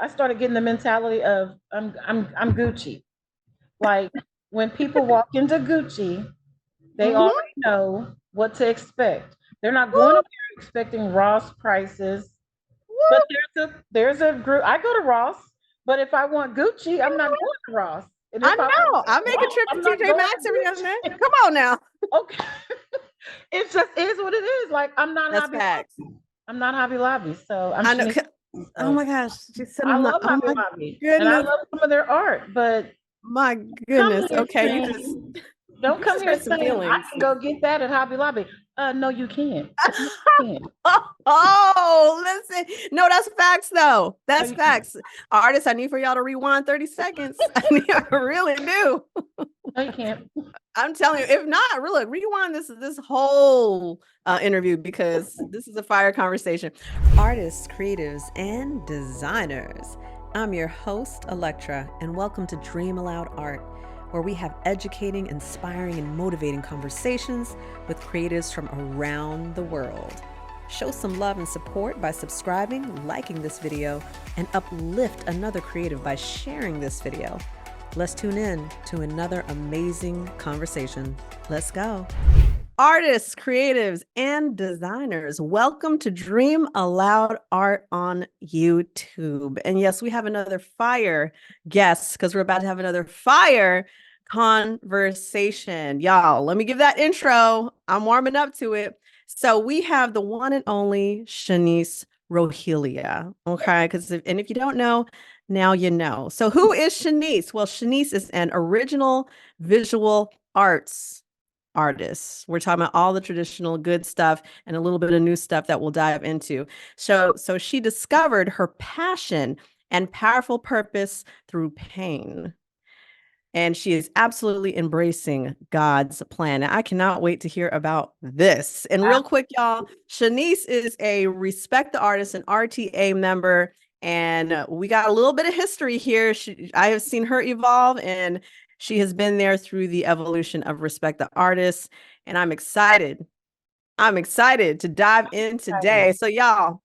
I started getting the mentality of I'm Gucci. Like when people walk into Gucci, they Mm-hmm. already know what to expect. They're not going up there expecting Ross prices. But there's a group. I go to Ross, but if I want Gucci, I'm not going to Ross. And I if I want know. I make a Ross, trip to I'm not TJ going Maxx every now and then. to Gucci. Come on now. Okay, it just is what it is. Like I'm not That's Hobby facts. Lobby. I'm not Hobby Lobby. So I'm I know. Shanice. Oh So my gosh. She said I I'm not. love Oh Hobby my Lobby, and I goodness. love some of their art. But My come goodness. here Okay. saying, don't You come just here hurt some saying I feelings. can go get that at Hobby Lobby. No, you can't. No, you can't. Oh, listen. No, that's facts though. No, That's you can't. facts. Artists, I need for y'all to rewind 30 seconds. I really do. No, you can't. I'm telling you, if not, really rewind this whole interview because this is a fire conversation. Artists, creatives, and designers. I'm your host, Electra, and welcome to DreamAloud Art, where we have educating, inspiring, and motivating conversations with creatives from around the world. Show some love and support by subscribing, liking this video, and uplift another creative by sharing this video. Let's tune in to another amazing conversation. Let's go. Artists, creatives, and designers, welcome to Dream Aloud Art on YouTube. And yes, we have another fire guest because we're about to have another fire conversation. Y'all, let me give that intro. I'm warming up to it. So we have the one and only Sheneesse Rohelia. Okay. And if you don't know, now you know. So who is Sheneesse? Well, Sheneesse is an original visual arts artist. We're talking about all the traditional good stuff and a little bit of new stuff that we'll dive into. So she discovered her passion and powerful purpose through pain. And she is absolutely embracing God's plan. And I cannot wait to hear about this. And real quick, y'all, Sheneesse is a Respect the Artist and RTA member. And we got a little bit of history here. I have seen her evolve, and she has been there through the evolution of Respect the Artist. And I'm excited. I'm excited to dive in today. So, y'all,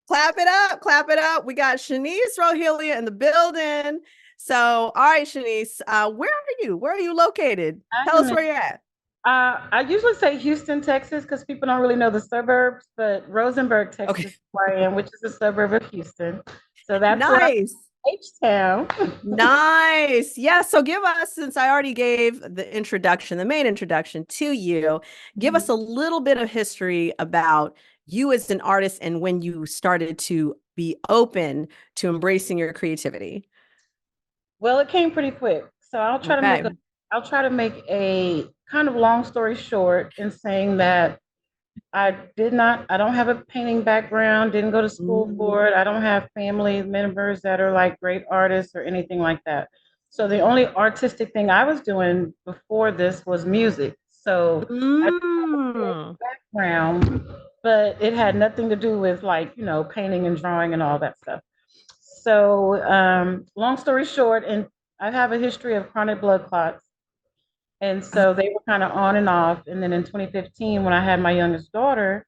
clap it up, clap it up. We got Sheneesse Rohelia in the building. So, all right, Sheneesse, where are you? Where are you located? Tell us where you're at. I usually say Houston, Texas, because people don't really know the suburbs, but Rosenberg, Okay. Texas, is where I am, which is a suburb of Houston. So that's where I'm Nice. H-Town. Nice. Yeah. So give us, since I already gave the introduction, the main introduction to you, give us a little bit of history about you as an artist and when you started to be open to embracing your creativity. Well, it came pretty quick. So Okay. I'll try to make a kind of long story short in saying that I don't have a painting background, didn't go to school for it. I don't have family members that are like great artists or anything like that. So the only artistic thing I was doing before this was music. So I have a Mm. background, but it had nothing to do with like, painting and drawing and all that stuff. So long story short, and I have a history of chronic blood clots. And so they were kind of on and off. And then in 2015, when I had my youngest daughter,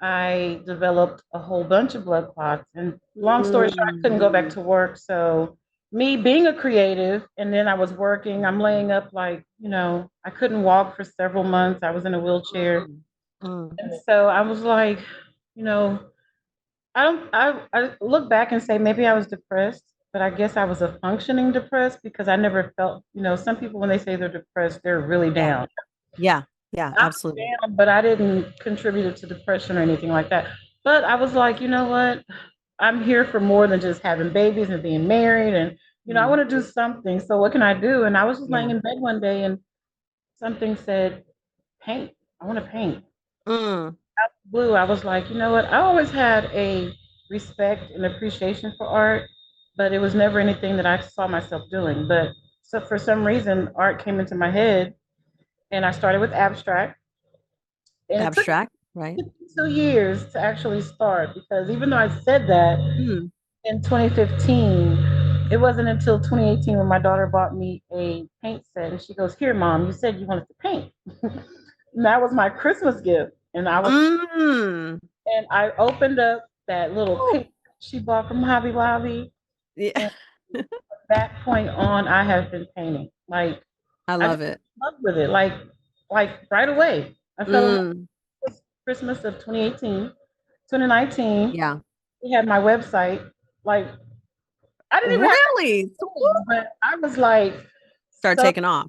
I developed a whole bunch of blood clots. And long story short, I couldn't go back to work. So, me being a creative, and then I was working, I'm laying up like, I couldn't walk for several months. I was in a wheelchair. And so I was like, you know, I look back and say maybe I was depressed, but I guess I was a functioning depressed because I never felt, some people when they say they're depressed, they're really Yeah. down. Yeah. Yeah. I was Absolutely. down, but I didn't contribute it to depression or anything like that. But I was like, you know what? I'm here for more than just having babies and being married. And, I want to do something. So what can I do? And I was just laying Yeah. in bed one day and something said, paint. I want to paint. Mm. Out of the blue, I was like, you know what? I always had a respect and appreciation for art, but it was never anything that I saw myself doing. But so for some reason, art came into my head and I started with abstract. And it took Abstract, right? 2 years to actually start because even though I said that Mm. in 2015, it wasn't until 2018 when my daughter bought me a paint set and she goes, "Here, mom, you said you wanted to paint." And that was my Christmas gift. Mm. And I opened up that little Ooh. paint she bought from Hobby Lobby. Yeah. And from that point on, I have been painting. Like I I just love fell it. in love with it. Like right away. I fell in love Mm, with Christmas of 2018, 2019. yeah. We had my website. Like I didn't even have Really? So anything, but I was like start so taking off.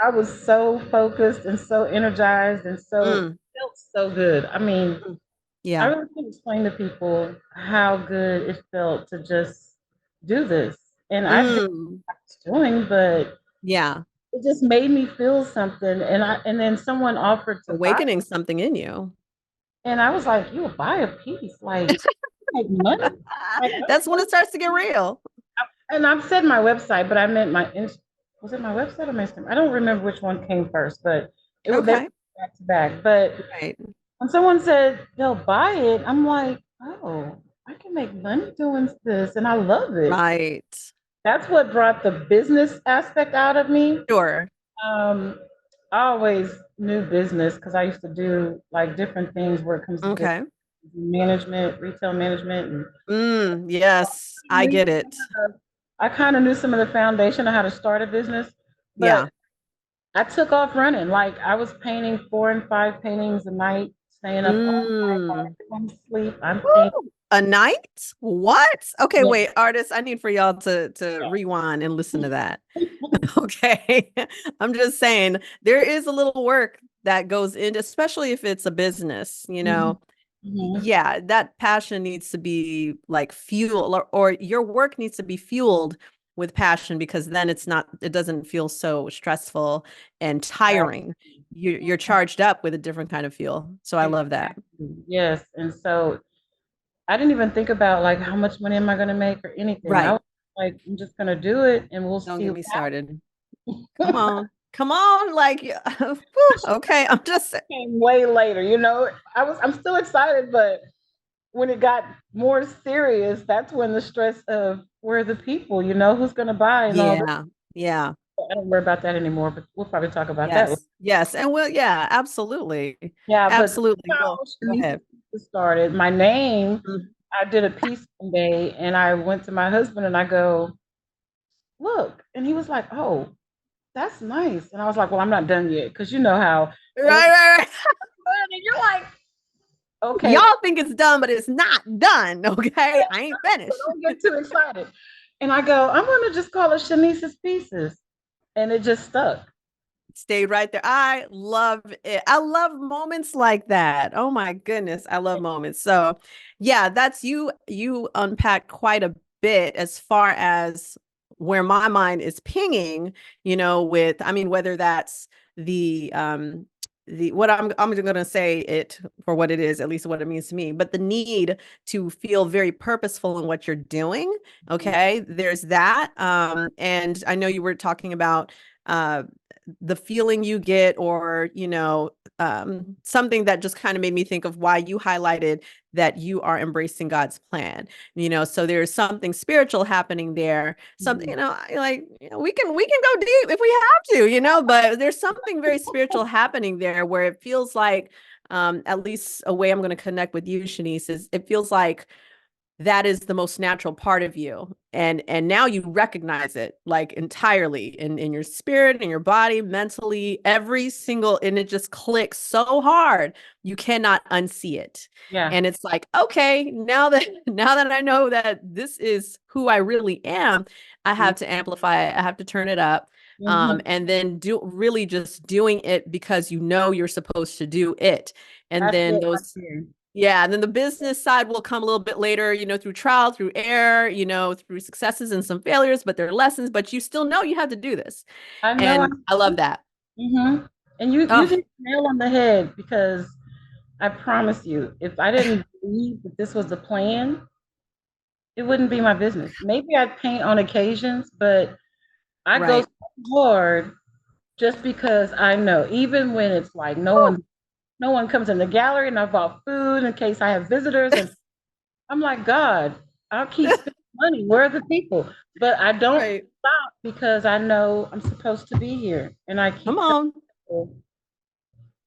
I was so focused and so energized and so Mm, felt so good. I mean, mm. I Yeah. really can't explain to people how good it felt to just do this. And I didn't Mm, know what I was doing, but yeah. it just made me feel something. And then someone offered to buy it. Awakening something in you. And I was like, you'll buy a piece, like make money. Like, That's when it starts to get real. and I've said my website, but I meant was it my website or my Instagram? I don't remember which one came first, but they were Okay. back to back. But Right. when someone said they'll buy it, I'm like, oh, I can make money doing this, and I love it. Right. That's what brought the business aspect out of me. Sure. Um, I always knew business because I used to do like different things where it comes to business Okay. management, retail management, and Yes, I knew get it. I kind of knew some of the foundation of how to start a business, Yeah. but I took off running. Like I was painting 4 and 5 paintings a night, staying up all night while Mm. everyone's asleep. I'm painting. Woo! A night? What? Okay, Yeah. wait, artists, I need for y'all to rewind and listen to that. Okay. I'm just saying there is a little work that goes into, especially if it's a business, Mhm. Mhm. Yeah, that passion needs to be like fuel or your work needs to be fueled with passion because then it doesn't feel so stressful and tiring. You're charged up with a different kind of fuel. So I love that. Exactly. Yes. And so I didn't even think about like how much money am I going to make or anything. I Right. was like, I'm just going to do it and we'll Don't see get what me started. Come happens. on. Come on. Like, whew, okay. I'm just, Came way later, I'm still excited, but when it got more serious, that's when the stress of where are the people, who's going to buy and all that. yeah. Yeah. I don't worry about that anymore, but we'll probably talk about that later. Yes. Yes. And well, yeah, absolutely. Yeah, but Absolutely. how Well, go Sheneesse ahead. started. My name, Mm. I did a piece one day and I went to my husband and I go, look. And he was like, oh, that's nice. And I was like, well, I'm not done yet. Cause you know how Right, everything, right, right. and you're like, okay, Y'all think it's done, but it's not done. Okay. I ain't so finished. don't get too excited. And I go, I'm going to just call it Sheneese's Pieces. And it just stuck. Stayed right there. I love it. I love moments like that. Oh my goodness. I love moments. So yeah, that's you unpack quite a bit as far as where my mind is pinging, with I mean, whether that's the what I'm going to say it for what it is, at least what it means to me, but the need to feel very purposeful in what you're doing. Okay. There's that. And I know you were talking about uh the feeling you get or something that just kind of made me think of why you highlighted that you are embracing God's plan, so there's something spiritual happening there, something, Mhm. like, we can go deep if we have to, but there's something very spiritual happening there where it feels like, at least a way I'm going to connect with you, Sheneesse, is it feels like that is the most natural part of you, and now you recognize it like entirely in your spirit, in your body, mentally, every single, and it just clicks so hard you cannot unsee it. Yeah. And it's like, okay, now that I know that this is who I really am, I have to amplify it, I have to turn it up, Mm-hmm. and then do really just doing it because you're supposed to do it. And That's then it right those, there. yeah, and then the business side will come a little bit later, through trial, through error, through successes and some failures, but they're lessons, but you still know you have to do this. I know. And I love that. Mm-hmm. And you Oh, hit the nail on the head because I promise you, if I didn't believe that this was the plan, it wouldn't be my business. Maybe I'd paint on occasions, but I go right. so hard just because I know, even when it's like Woo. no one comes in the gallery and I bought food in case I have visitors and I'm like, God, I'll keep spending money. Where are the people? But I don't Right. stop because I know I'm supposed to be here. And I Come keep telling on. people,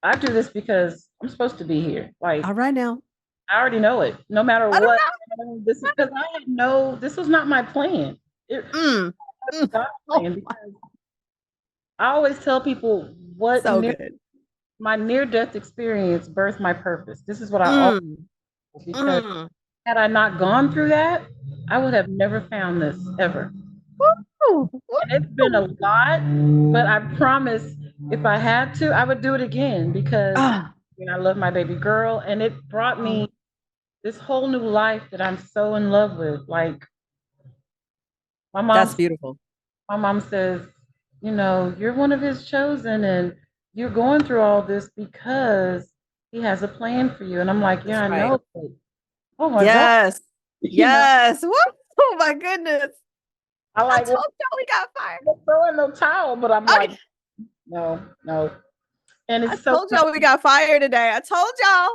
I do this because I'm supposed to be here. Like, All right now. I already know it. No matter I don't what, this is because I had no, this was not my plan. It, Mm. Mm. God Oh, plan, because I always tell people what so good. my near death experience birthed my purpose. This is what I always Mm. because Mm. had I not gone through that, I would have never found this ever. Woo. And it's been a Woo. lot, but I promise if I had to, I would do it again because Ah, I love my baby girl and it brought oh, me this whole new life that I'm so in love with. Like my that's mom beautiful. my mom says, you're one of his chosen and you're going through all this because he has a plan for you. And I'm like, yeah, That's I right. know. But, oh my God, Yes. you know, Yes. Woo. Oh my goodness. I I like, well, told y'all we got fired. I'm throwing no towel, but I'm I, like, no, no. And I it's so told y'all we got fired today. I told y'all.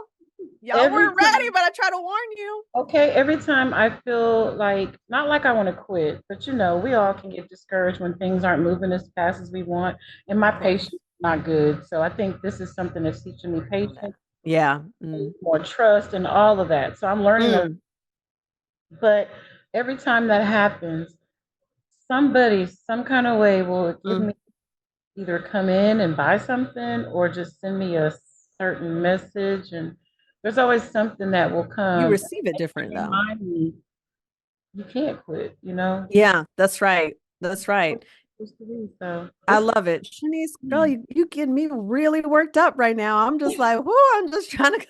Y'all every weren't ready, time. but I tried to warn you. Okay, every time I feel like, not like I want to quit, but we all can get discouraged when things aren't moving as fast as we want. And my Of course. patience is not good. So I think this is something that's teaching me patience, Yeah. Mm. more trust, and all of that. So I'm learning. Mm. But every time that happens, somebody, some kind of way will give Mm. me either come in and buy something or just send me a certain message. And there's always something that will You come receive it different and though. remind me you can't quit, you know? Yeah, that's right. That's right. So I it's love it. Sheneesse, girl, you getting me really worked up right now. I'm just like, whoo, I'm just trying to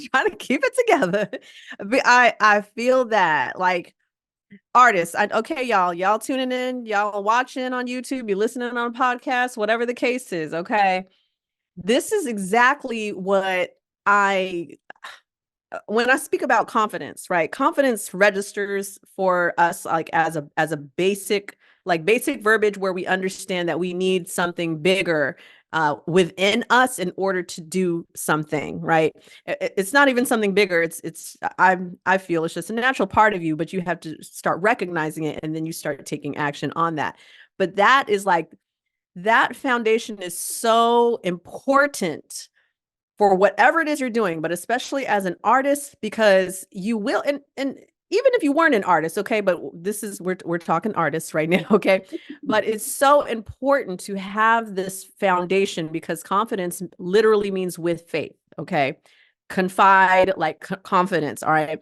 trying to keep it together. But I feel that like artists. Okay, y'all tuning in, y'all watching on YouTube, you listening on podcasts, whatever the case is. Okay, this is exactly what I when I speak about confidence, right? Confidence registers for us like as a basic verbiage where we understand that we need something bigger within us in order to do something, right? It's not even something bigger. I feel it's just a natural part of you, but you have to start recognizing it and then you start taking action on that. But that foundation is so important for whatever it is you're doing, but especially as an artist, because you will, and even if you weren't an artist, okay, but this is we're talking artists right now, okay, but it's so important to have this foundation because confidence literally means with faith, okay, confide like confidence, all right.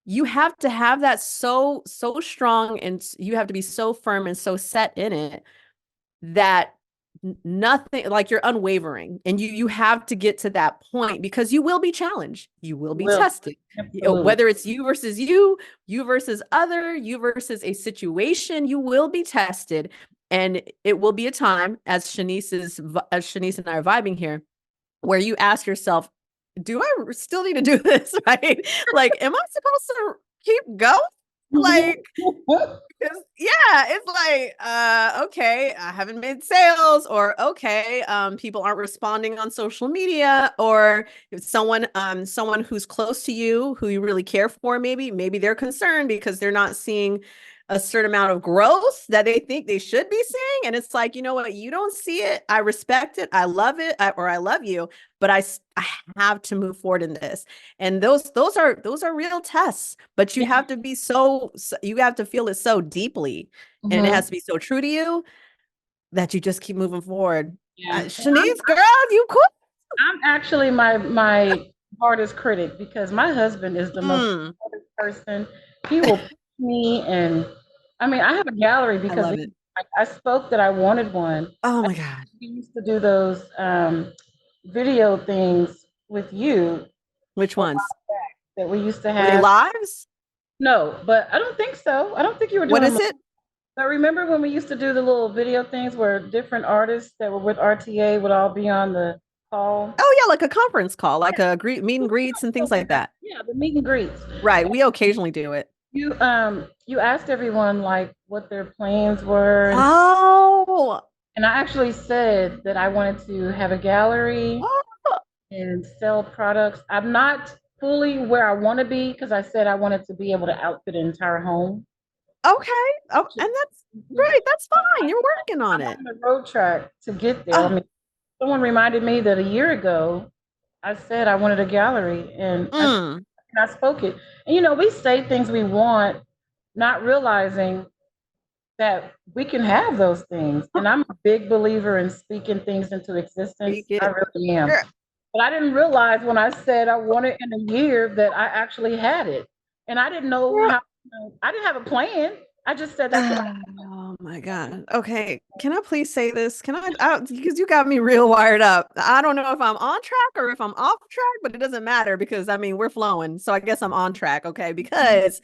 You have to have that so strong, and you have to be so firm and so set in it that nothing like you're unwavering and you have to get to that point because you will be challenged, you will be will tested, absolutely. whether it's you versus other, you versus a situation, you will be tested. And it will be a time as Sheneesse and I are vibing here where you ask yourself, do I still need to do this? Right, like am I supposed to keep going, like yeah, it's like, okay, I haven't made sales, or okay, people aren't responding on social media, or if someone who's close to you, who you really care for, maybe they're concerned because they're not seeing a certain amount of growth that they think they should be seeing. And it's like, you know what, you don't see it. I respect it. I love it. Or I love you, but I have to move forward in this. And those are real tests, but you Yeah. have to be you have to feel it so deeply, and it Mhm. has to be so true to you that you just keep moving forward. Yeah. Shanice, girl, you cool. I'm actually my hardest critic because my husband is the most Mm, supportive person. He will push me, and I mean, I have a gallery I because love it. I spoke that I wanted one. Oh my God. We used to do those video things with you Which a while ones? that we used to Were they have. lives? No, but I don't think so. I don't think you were What doing is them. it? But remember when we used to do the little video things where different artists that were with RTA would all be on the call? Oh yeah, like a conference call, like a meet and greets and things like that. Yeah, the meet and greets. Right. We occasionally do it. You asked everyone like what their plans were, Oh, and I actually said that I wanted to have a gallery oh, and sell products. I'm not fully where I want to be because I said I wanted to be able to outfit an entire home. okay. Oh, and that's great. That's fine. You're working on I'm it. on the road track to get there. I Oh, mean, someone reminded me that a year ago I said I wanted a gallery, and mm, I spoke it. And we say things we want, not realizing that we can have those things. And I'm a big believer in speaking things into existence. Speak I it. really am. Girl. But I didn't realize when I said I want it in a year that I actually had it. And I didn't know how, I didn't have a plan. I just said that's what I. Oh my God. Okay. Can I please say this? Can because you got me real wired up. I don't know if I'm on track or if I'm off track, but it doesn't matter because I mean, we're flowing. So I guess I'm on track. Okay. Because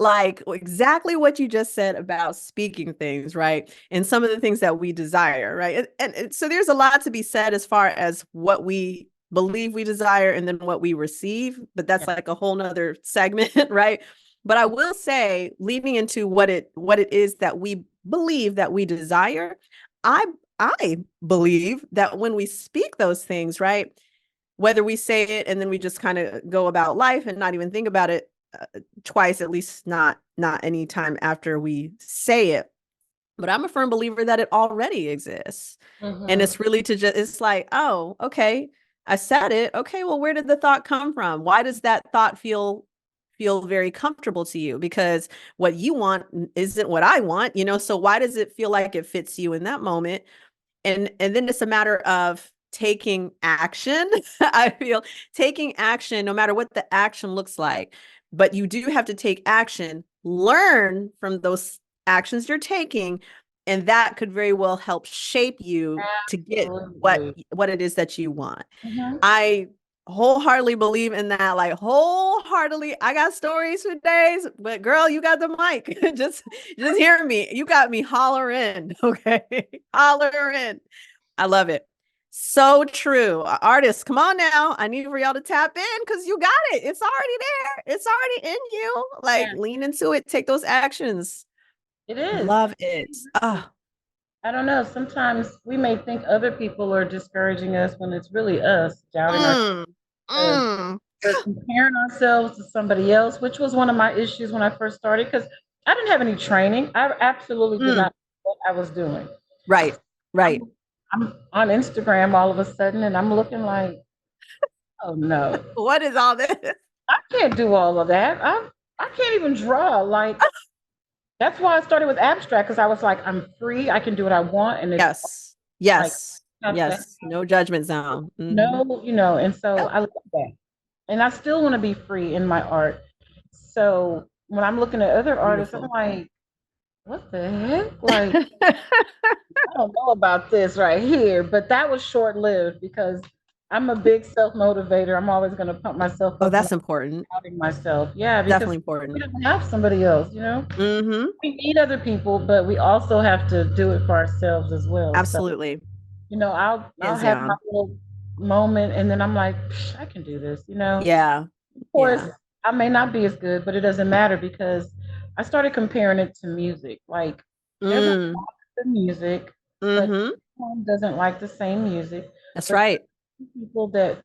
like exactly what you just said about speaking things, right? And some of the things that we desire, right? And so there's a lot to be said as far as what we believe we desire and then what we receive, but that's Yeah. like a whole nother segment, right? But I will say, leading into what it is that we believe that we desire, I I believe that when we speak those things, right? Whether we say it and then we just kind of go about life and not even think about it twice, at least not any time after we say it. But I'm a firm believer that it already exists. And Mm-hmm. it's really to just, it's like, oh, okay, I said it. Okay, well, where did the thought come from? Why does that thought feel very comfortable to you? Because what you want isn't what I want, you know? So why does it feel like it fits you in that moment? And then it's a matter of taking action. I feel taking action, no matter what the action looks like, but you do have to take action, learn from those actions you're taking, and that could very well help shape you to get Absolutely. what it is that you want. Mm-hmm. I wholeheartedly believe in that, like wholeheartedly. I got stories for days, but girl, you got the mic. Just hearing me, you got me hollering. Okay. Hollering. I love it. So true. Artists, come on now. I need for y'all to tap in because you got it. It's already there. It's already in you. Like Yeah, lean into it, take those actions. it is. Love it. Oh, I don't know. Sometimes we may think other people are discouraging us when it's really us doubting mm, ourselves. mm. We're comparing ourselves to somebody else, which was one of my issues when I first started because I didn't have any training. I absolutely did Mm. not know what I was doing. Right. I'm, Right. I'm on Instagram all of a sudden and I'm looking like, oh no, What is all this? I can't do all of that. I can't even draw. Like, that's why I started with abstract because I was like, I'm free. I can do what I want. And it's Yes. like, Yes. have to Yes. No judgment zone. no, and so Yep. I love that. And I still want to be free in my art. So when I'm looking at other artists, I'm Beautiful. like, what the heck? Like, I don't know about this right here. But that was short lived because I'm a big self motivator. I'm always going to pump myself Oh, up when that's important. I'm doubting myself. Yeah, because Definitely we important. don't have somebody else. Mm-hmm. We need other people, but we also have to do it for ourselves as well. So, Absolutely. I'll Hands have my down. little moment and then I'm like, I can do this. Yeah. Of course, Yeah. I may not be as good, but it doesn't matter because I started comparing it to music. Like, there's a Mm. the music, but Mm-hmm. everyone doesn't like the same music. That's But right. there's people that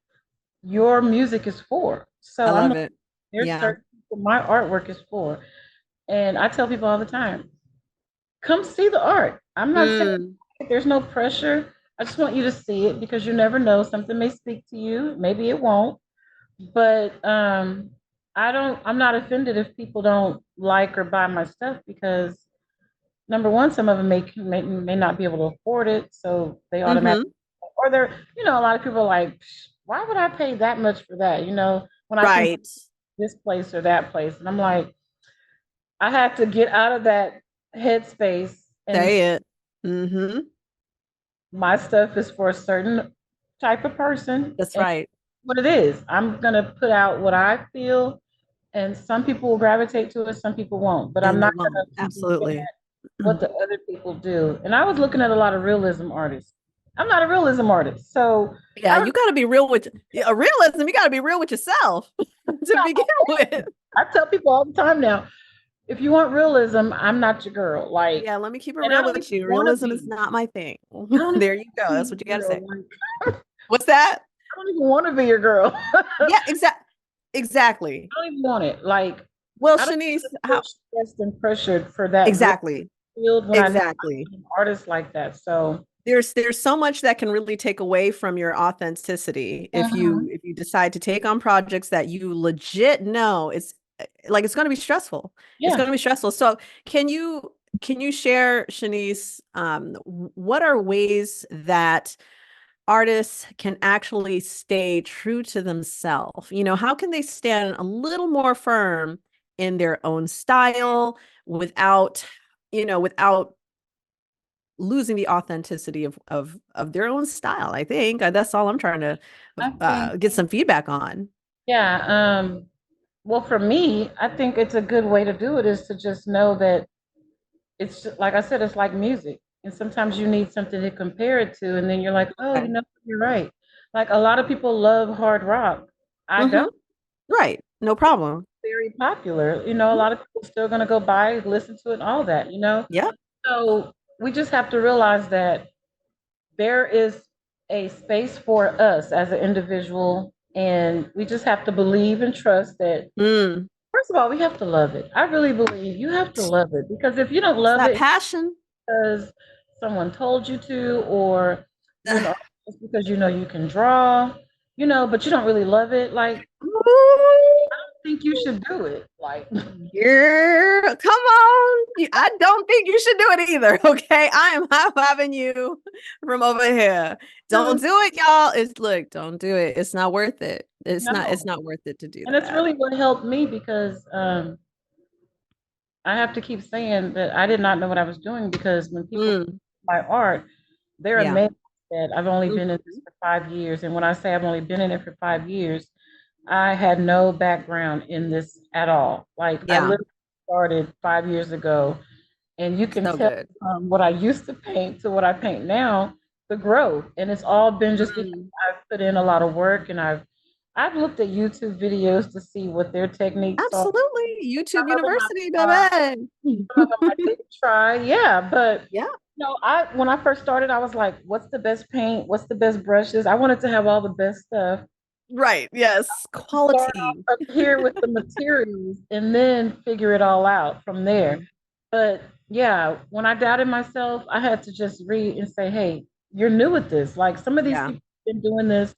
your music is for. I So I'm love like, it. there's Yeah. certain people my artwork is for. And I tell people all the time, come see the art. I'm not saying Mm. there's no pressure. I just want you to see it because you never know. Something may speak to you. Maybe it won't. But I'm not offended if people don't like or buy my stuff because number one, some of them may not be able to afford it, so they automatically, Mm-hmm. or a lot of people are like, why would I pay that much for that? When I can Right. this place or that place, and I'm like, I had to get out of that headspace, and Say it. Mm-hmm. my stuff is for a certain type of person, That's and right. what it is, I'm gonna put out what I feel, and some people will gravitate to it, some people won't. But I'm And they not won't. gonna keep looking Absolutely. what the other people do. And I was looking at a lot of realism artists. I'm not a realism artist, so Yeah, I you got to be real with a realism. You got to be real with yourself to begin with. I tell people all the time now, if you want realism, I'm not your girl. Like, Yeah, let me keep it and I real don't with even you. want to Realism be. is not my thing. I don't even There you go. want That's to what you be got to your say. girl. Like, What's that? I don't even want to be your girl. I Yeah, exactly. don't even want it. Like, Well, I don't Sheneesse, want to feel how stressed and pressured for that real exactly. field when I know Exactly. I'm an artist like that. So, There's so much that can really take away from your authenticity mhm. if you decide to take on projects that you legit know it's like it's going to be stressful. It's Yeah. going to be stressful. So, can you can you share, Sheneesse, what are ways that artists can actually stay true to themselves? You know, how can they stand a little more firm in their own style without, without losing the authenticity of their own style? I think that's all I'm trying to I think, get some feedback on. yeah. Well, for me, I think it's a good way to do it is to just know that like I said, it's like music. And sometimes you need something to compare it to, and then you're like, oh, Okay. you're right. Like a lot of people love hard rock. I Mm-hmm. don't. Right. No problem. Very popular. A Mhm. lot of people still gonna go buy, listen to it, and all that. Yeah. So we just have to realize that there is a space for us as an individual, and we just have to believe and trust that. Mm. First of all, we have to love it. I really believe you have to love it because if you don't It's love that it passion. because someone told you to, or you're an artist just because you can draw, but you don't really love it, like, I think you should do it. Like, Yeah, come on. I don't think you should do it either. Okay. I am having you from over here. no, Don't do it, y'all. Look, don't do it. It's not worth it. It's no. not worth it to do And it's that. really what helped me because I have to keep saying that I did not know what I was doing because when people see Mm, my art, they're yeah. amazed that I've only been in this Mhm. for 5 years. And when I say I've only been in it for 5 years, I had no background in this at all. Like I Yeah. literally started 5 years ago, and you can So tell good. from what I used to paint to what I paint now, the growth. And it's all been just because Mm, I've put in a lot of work, and I've looked at YouTube videos to see what their techniques are. absolutely. YouTube Some of them I University, tried, baby. some of them I didn't try. Yeah, but Yeah. I when I first started, I was like, what's the best paint? What's the best brushes? I wanted to have all the best stuff. Right. Yes. Start Quality. off up here with the materials and then figure it all out from there. Mm, But yeah, when I doubted myself, I had to just read and say, hey, you're new at this. Like some of these yeah. people have been doing this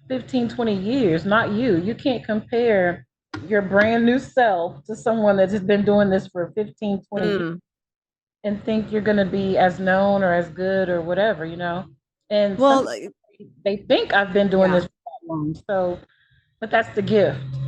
15, 20 years, not you. You can't compare your brand new self to someone that has been doing this for 15, 20 years Mm. and think you're going to be as known or as good or whatever. And some Well, people, they think I've been doing yeah. this for that long. So, but that's the gift. You know?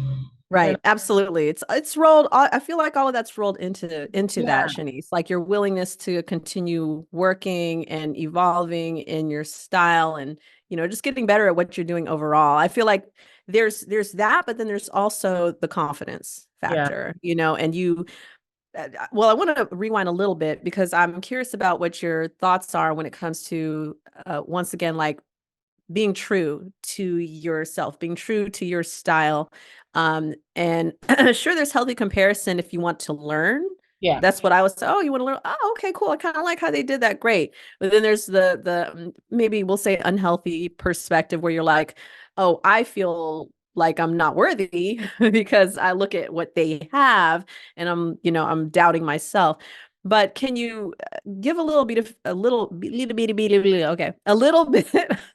Right, absolutely. It's rolled. I feel like all of that's rolled into that, Yeah. Sheneesse. Like your willingness to continue working and evolving in your style, and just getting better at what you're doing overall. I feel like there's that, but then there's also the confidence Yeah. factor. And well, I want to rewind a little bit because I'm curious about what your thoughts are when it comes to once again, like being true to yourself, being true to your style. And sure, there's healthy comparison if you want to learn. Yeah. That's what I was. Oh, you want to learn? Oh, okay, cool. I kind of like how they did that. Great. But then there's the maybe we'll say unhealthy perspective where you're like, oh, I feel like I'm not worthy because I look at what they have and I'm doubting myself. But can you give a little bit of okay, a little bit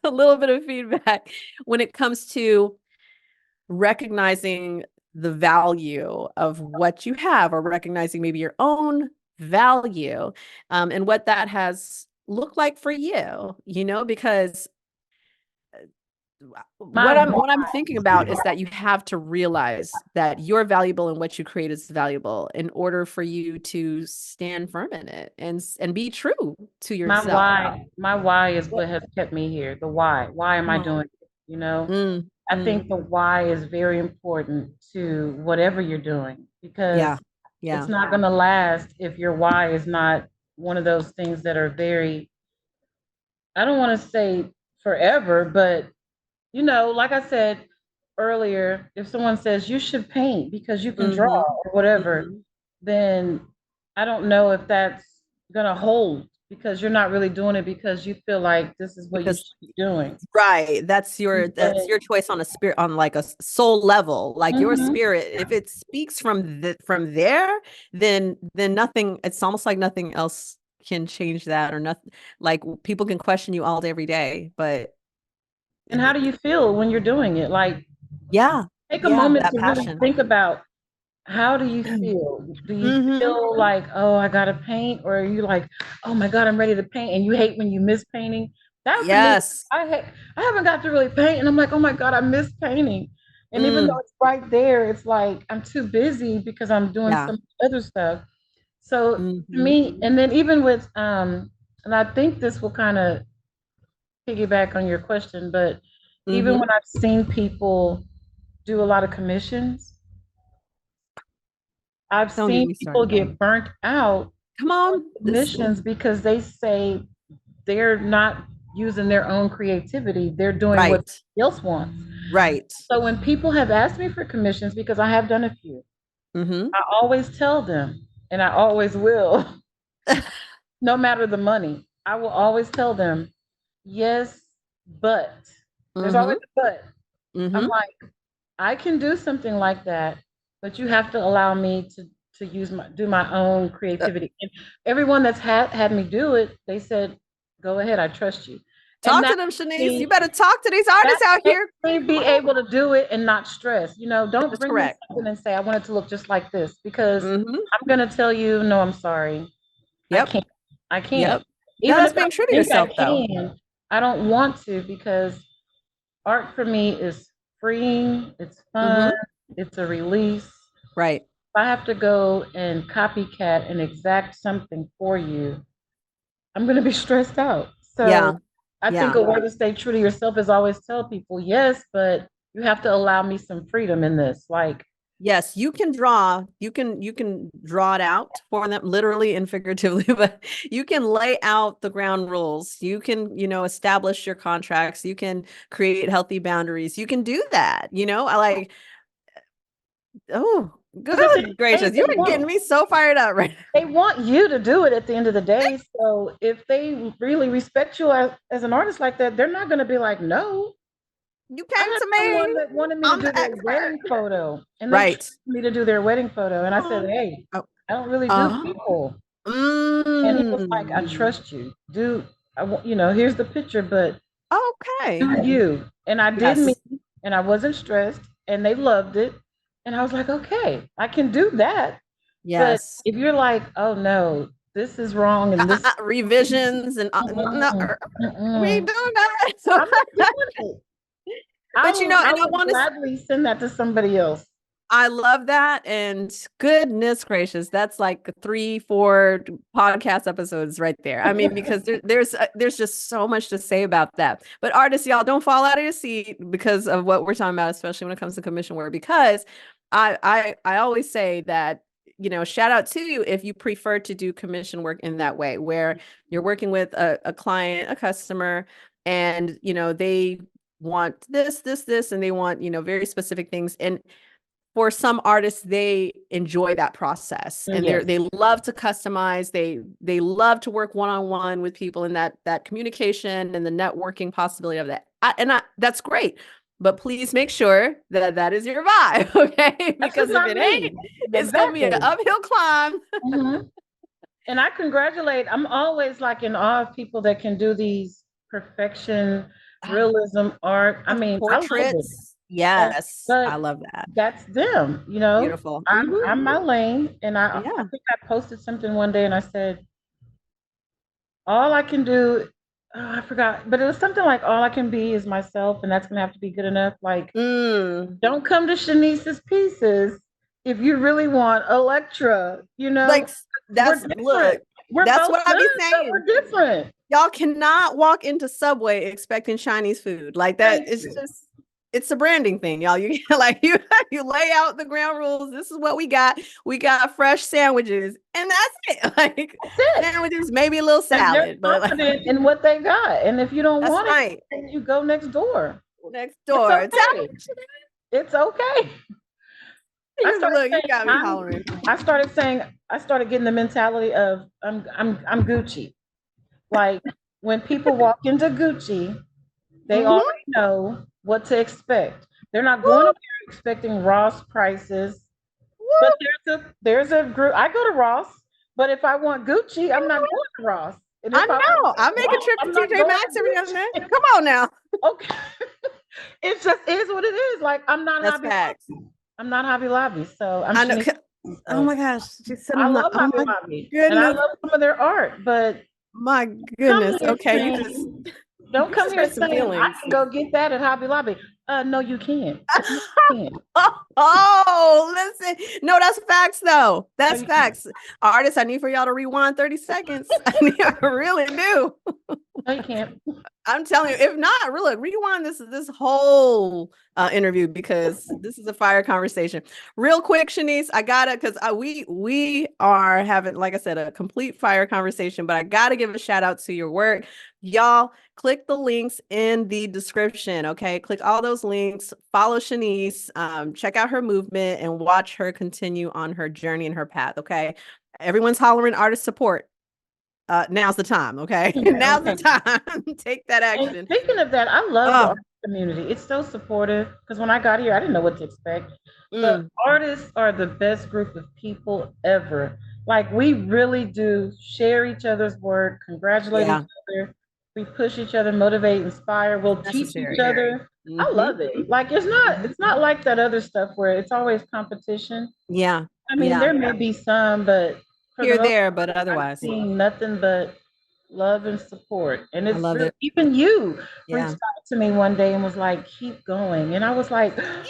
a little bit of feedback when it comes to recognizing the value of what you have, or recognizing maybe your own value, and what that has looked like for you, because My what I'm thinking about is that you have to realize that you're valuable and what you create is valuable in order for you to stand firm in it and be true to yourself. my why is what has kept me here. The why. Why am I Oh. doing it? Mm, I mm, think the why is very important to whatever you're doing yeah. because it's Yeah. not going to last if your why is not one of those things that are very, I don't want to say forever, but like I said earlier, if someone says you should paint because you can draw Mm-hmm. or whatever, Mm-hmm. then I don't know if that's gonna hold because you're not really doing it because you feel like this is what you Because should be doing. right, that's But your choice on a spirit, on like a soul level, like your mhm. spirit. If it speaks from there, then nothing. It's almost like nothing else can change that, or nothing. Like people can question you all day, every day, but And how do you feel when you're doing it? Like yeah, take a yeah, moment that to really passion. think about How do you feel? Do you Hmm. feel like, oh, I gotta paint, or are you like, oh my God, I'm ready to paint, and you hate when you miss painting? That to me, Yes. I haven't got to really paint, and I'm like, oh my God, I miss painting. And even though Mm. it's right there, it's like I'm too busy because I'm doing Yeah. some other stuff. So to Hmm. me, and then even with and I think this will kind of piggyback on your question, but even Hmm. when I've seen people do a lot of commissions, I've Don't get seen me people started. get burnt out Come on on. This. commissions because they say they're not using their own creativity. They're doing what Right. somebody else wants. Right. So when people have asked me for commissions, because I have done a few, Hmm. I always tell them, and I always will, no matter the money, I will always tell them, yes, but there's always Hmm. a but. I'm Hmm. like, I can do something like that, but you have to allow me to do my own creativity. And everyone that's had me do it, they said, "Go ahead, I trust you." And Talk to them, Sheneesse. You me, better talk to these that artists out makes here. me be able to do it and not stress. Don't That's bring me correct. something and say I want it to look just like this because Hmm. I'm gonna tell you, no, I'm sorry, I Yep. can't. I can't. Yep. No, Even that's if I being true to think I yourself, though. can, I don't want to because art for me is freeing, it's fun, Hmm. it's a release. If Right. I have to go and copycat and exact something for you, I'm going to be stressed out. So Yeah. I think Yeah. a way to stay true to yourself is always tell people, yes, but you have to allow me some freedom in this. Like, Yes, you can draw. You can draw it out for them, literally and figuratively, but you can lay out the ground rules. You can, establish your contracts. You can create healthy boundaries. You can do that. I like, oh, because at the end good of the day, gracious. You are getting me so fired up right they want you to do it at the end of the day. So if they really respect you as an artist like that, they're not going to be like, no. You I came had to someone me. that wanted me to I'm do the their expert. wedding photo, and they trusted Right. me to do their wedding photo. And I said, Oh, "Hey, oh, I don't really do uh, people." And he was like, "I mm, trust you. Do here's the picture, but okay. do you." And I did me, Yes. and I wasn't stressed, and they loved it. And I was like, "Okay, I can do that." But Yes. if you're like, "Oh no, this is wrong," and this, Revisions and no, mm-mm, we ain't mm-mm, doing that. I'm not doing it. But I and I will want to gladly send that to somebody else. I love that. And goodness gracious, that's like 3, 4 podcast episodes right there. I mean, because there's just so much to say about that. But artists, y'all don't fall out of your seat because of what we're talking about, especially when it comes to commission work. Because I always say that, shout out to you if you prefer to do commission work in that way, where you're working with a client, a customer, and they want this, and they want, very specific things. And for some artists, they enjoy that process, and Yes. they love to customize. They love to work one-on-one with people, and that communication and the networking possibility of that. That's great. But please make sure that that is your vibe, okay? That's Because just if not it ain't, me. it's gonna be an Exactly. uphill climb. Mhm. And I congratulate, I'm always like in awe of people that can do these perfection, realism art. I mean, I love it. Portraits. And Yes, I but love that. that's them. Beautiful. I'm my lane, and I Yeah. think I posted something one day and I said, all I can do, oh, I forgot, but it was something like all I can be is myself, and that's gonna have to be good enough. Like, Mm. don't come to Sheneese's pieces if you really want Electra. Like We're that's different. look, We're that's both what I be good, but saying. we're different. Y'all cannot walk into Subway expecting Chinese food. Like that, Thank it's you. just it's a branding thing, y'all. You like you lay out the ground rules. This is what we got. We got fresh sandwiches, and that's it. Like That's it. sandwiches, maybe a little And they're salad, but like confident in what they got. And if you don't that's want it, right. then you go next door. Next It's door. okay. It's okay. I started Look, you saying got me hollering. I started getting the mentality of I'm Gucci. Like when people walk into Gucci, they Mm-hmm. already know what to expect. They're not going to there expecting Ross prices. But there's a group. I go to Ross, but if I want Gucci, I'm not going to Ross. And I if I want know. I make a Ross, trip to I'm not TJ going Maxx every now and to then. Gucci. Come on now. Okay, it just is what it is. Like I'm not That's Hobby facts. Lobby. I'm not Hobby Lobby, so I'm I know. Sheneesse. Oh So my gosh. She said I I'm not. love Oh Hobby my Lobby, and I goodness. love some of their art, but My come goodness. here Okay. saying, don't You come just here hurt some saying I feelings. can go get that at Hobby Lobby. No, you can't. No, you can't. Oh, listen. No, that's facts though. No, That's you can't. facts. Artists, I need for y'all to rewind 30 seconds. I really do. No, you can't. I'm telling you, if not, really rewind this whole interview because this is a fire conversation. Real quick, Sheneesse, I gotta because we are having, like I said, a complete fire conversation, but I gotta give a shout out to your work. Y'all, click the links in the description. Okay, click all those links, follow Sheneesse, check out her movement, and watch her continue on her journey and her path. Okay, everyone's hollering artist support. Now's the time, okay? Now's the Okay. time. Take that And action. speaking of that, I love the Oh, art community. It's so supportive because when I got here, I didn't know what to expect. But mm, artists are the best group of people ever. Like we really do share each other's work, congratulate each yeah, other. We push each other, motivate, inspire. We'll teach each necessary. other. I Mm-hmm. love it. Like it's not like that other stuff where it's always competition. Yeah, I mean, yeah. there may be some, but for the Here, most there, but part, I've otherwise, seen nothing but love and support. And I it's love really, it. even you reached Yeah. out to me one day and was like, keep going. And I was like, oh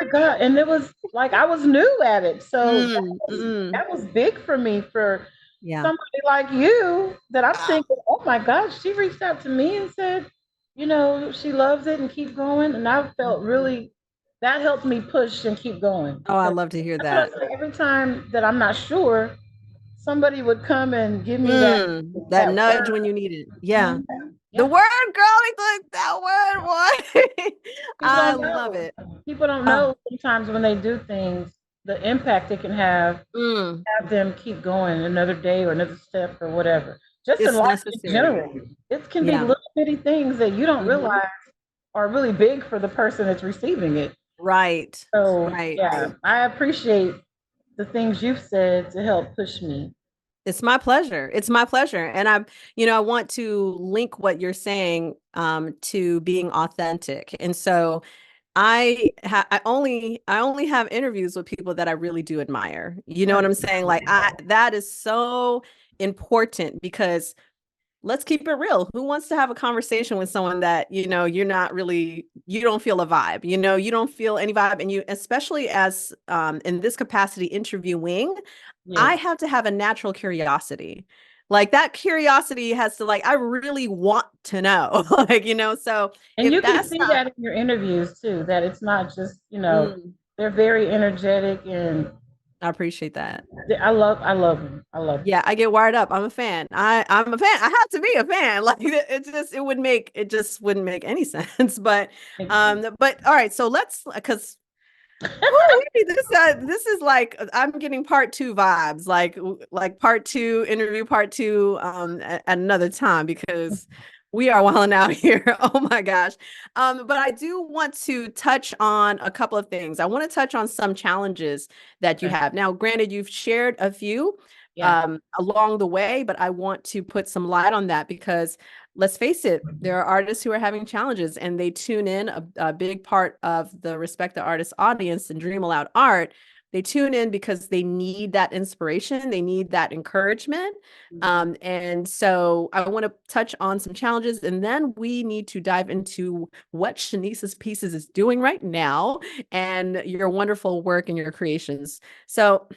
my God. And it was like, I was new at it. So Mm. that was big for me, for Yeah. somebody like you, that I'm thinking, oh my gosh, she reached out to me and said, she loves it and keep going. And I felt really, that helped me push and keep going Oh, I because love to hear that's what I that. say. Every time that I'm not sure, somebody would come and give me that That that nudge word. when you need it. Yeah. Mhm. The Yeah. word, girl, like that word, boy. People I don't love know. it. People don't Oh, know sometimes when they do things, the impact it can mm, have them keep going another day or another step or whatever. Just in it's life in necessary. general, it can be Yeah. little bitty things that you don't Hmm. realize are really big for the person that's receiving it. Right. So Right. yeah, I appreciate the things you've said to help push me. It's my pleasure. It's my pleasure. And I want to link what you're saying to being authentic. And so I only have interviews with people that I really do admire. You know what Right. I'm saying? Like that is so important because let's keep it real. Who wants to have a conversation with someone that, you don't feel a vibe, you don't feel any vibe. And you, especially as in this capacity interviewing, I Yes. have to have a natural curiosity. Like that curiosity has to I really want to know. So And if you can that's see not that in your interviews too, that it's not just, mm, they're very energetic and I appreciate that. I love them. I love them. Yeah, I get wired up. I'm a fan. I'm a fan. I have to be a fan. Like it just wouldn't make any sense. Makes sense. But all right, so let's because this is like I'm getting part two vibes, like part two interview, part two at another time because we are wilding out here. Oh my gosh. But I do want to touch on a couple of things. I want to touch on some challenges that you Okay. have. Now, granted, you've shared a few Yeah. along the way, but I want to put some light on that because let's face it, there are artists who are having challenges and they tune in a big part of the Respect the Artist audience and DreamAloud Art. They tune in because they need that inspiration, they need that encouragement. Mhm. And so I want to touch on some challenges and then we need to dive into what Sheneesse's Pieces is doing right now and your wonderful work and your creations. So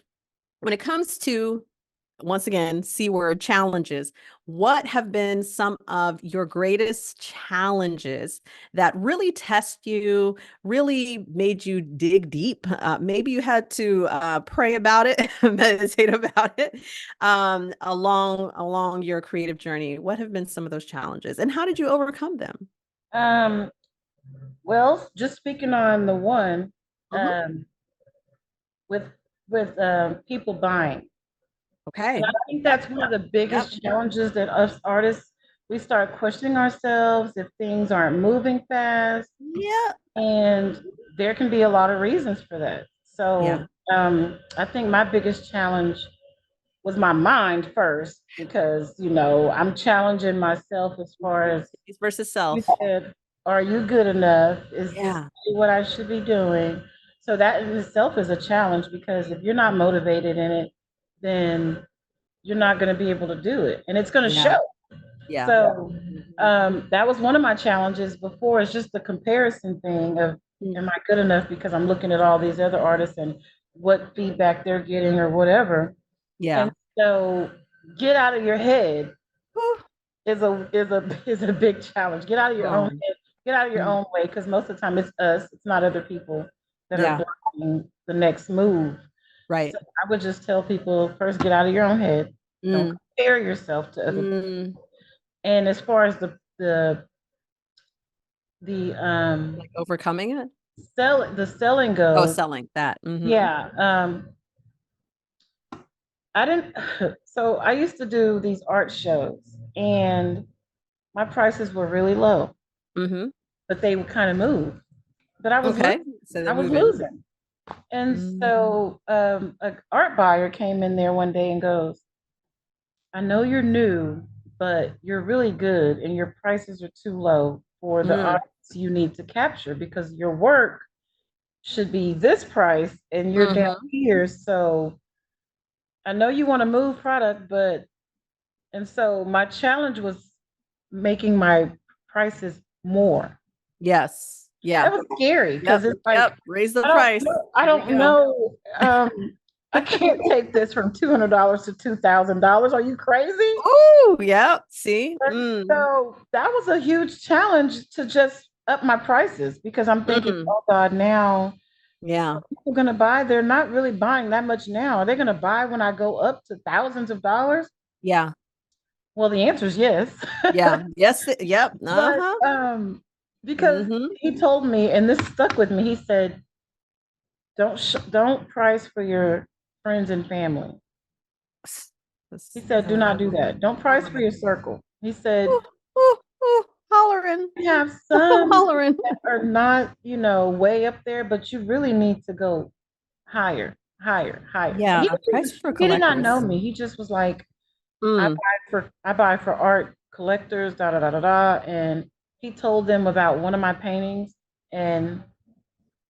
when it comes to once again, C word challenges. What have been some of your greatest challenges that really test you, really made you dig deep? Maybe you had to pray about it, meditate about it along your creative journey. What have been some of those challenges, and how did you overcome them? Um, well, just speaking on the one, Mhm. um, with people buying. And Okay. I think Yep. that's one of the Yep. biggest challenges that us artists, we start questioning ourselves if things aren't moving fast. Yeah. And there can be a lot of reasons for that. So Yeah. I think my biggest challenge was my mind first, because, I'm challenging myself as far as Versus you self. said, are you good enough? Is this Yeah. really what I should be doing? So that in itself is a challenge because if you're not motivated in it, then you're not going to be able to do it, and it's going to Yeah. show. Yeah. So Mhm. that was one of my challenges before. It's just the comparison thing of Mm. am I good enough because I'm looking at all these other artists and what feedback they're getting or whatever. And Yeah. so get out of your head Whew. is a big challenge. Get out of your own Oh. head. Get out of your Mm. own way because most of the time it's us. It's not other people that are Yeah. blocking the next move. So Right. I would just tell people first get out of your own head. Don't Mm. compare yourself to other. Mm. And as far as the Like overcoming it? selling Oh, goes, selling that. Mm-hmm. yeah. I didn't. So I used to do these art shows, and my prices were really low, Mm-hmm. but they would kind of move. But I was Okay. losing. So they're I was moving. losing. And Mm. so an art buyer came in there one day and goes, I know you're new, but you're really good and your prices are too low for the Mm. audience you need to capture because your work should be this price and you're down Mm-hmm. here. So I know you want to move product, but and so my challenge was making my prices more. Yes. That Yeah. was scary because Yep. it's like Yep. Raise the I don't price. know. I Here we don't go. know. I can't take this from $200 to $2,000. Are you crazy? Oh, yeah. See? And Mm. so that was a huge challenge to just up my prices because I'm thinking, Mm. oh God, now Yeah. people are going to buy. They're not really buying that much now. Are they going to buy when I go up to thousands of dollars? Yeah. Well, the answer is yes. Yeah. Yes. Yep. But Uh-huh. because Mm-hmm. he told me, and this stuck with me, he said, don't price for your friends and family. He said, do not do that. Don't I price love for it. your circle. He said, Ooh, ooh, ooh, hollering. you have I'm some hollering. that are not, way up there, but you really need to go higher, higher, higher. And Yeah. Price for he did not know collectors. me. He just was like, Mm. I buy for art collectors, da da da da da. And he told them about one of my paintings, and